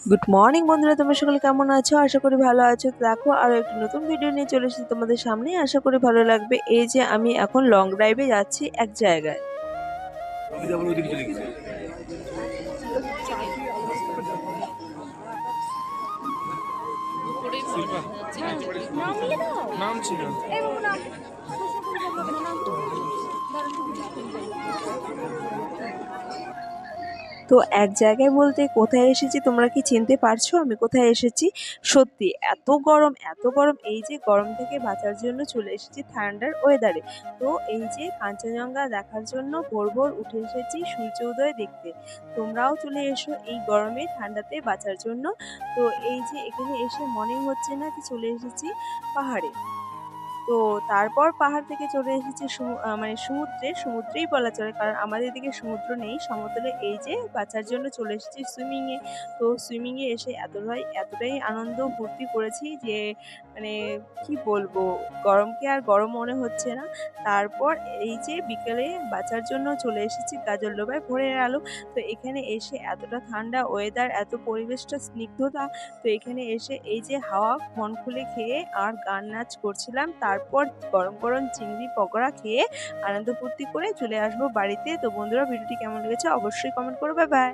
Good morning বন্ধুরা, তোমরা সকলে কেমন আছো? আশা করি ভালো আছো। দেখো আরো একটি নতুন ভিডিও নিয়ে চলে এসেছি তোমাদের সামনে। আশা করি ভালো লাগবে। এই যে আমি এখন লং ড্রাইভে যাচ্ছি এক জায়গায়। নামছি না। তো এক জায়গায় বলতে কোথায় এসেছি তোমরা কি চিনতে পারছো আমি কোথায় এসেছি? সত্যি এত গরম, এই যে গরম থেকে বাঁচার জন্য চলে এসেছি ঠান্ডার ওয়েদারে। তো এই যে কাঞ্চনজঙ্ঘা দেখার জন্য ভোর ভোর উঠে এসেছি সূর্য উদয় দেখতে। তোমরাও চলে এসো এই গরমে ঠান্ডাতে বাঁচার জন্য। তো এই যে এখানে এসে মনেই হচ্ছে না যে চলে এসেছি পাহাড়ে। তো তারপর পাহাড় থেকে চলে এসেছি মানে সমুদ্রেই বলা চলে, কারণ আমাদের এদিকে সমুদ্র নেই সমতলে। এই যে বাঁচার জন্য চলে এসেছি সুইমিংয়ে। তো সুইমিংয়ে এসে এতটাই আনন্দ ফুর্তি করেছি যে মানে কি বলবো, গরমকে আর গরম মনে হচ্ছে না। তারপর এই যে বিকেলে বাঁচার জন্য চলে এসেছি গাজলডোবায় ভোরের আলো। তো এখানে এসে এতটা ঠান্ডা ওয়েদার, এত পরিবেশটা স্নিগ্ধতা। তো এখানে এসে এই যে হাওয়া মন খুলে খেয়ে আর গান নাচ করছিলাম। তারপর গরম গরম চিংড়ি পকোড়া খেয়ে আনন্দ ফুর্তি করে চলে আসবো বাড়িতে। তো বন্ধুরা, ভিডিওটি কেমন লেগেছে অবশ্যই কমেন্ট করো। Bye bye.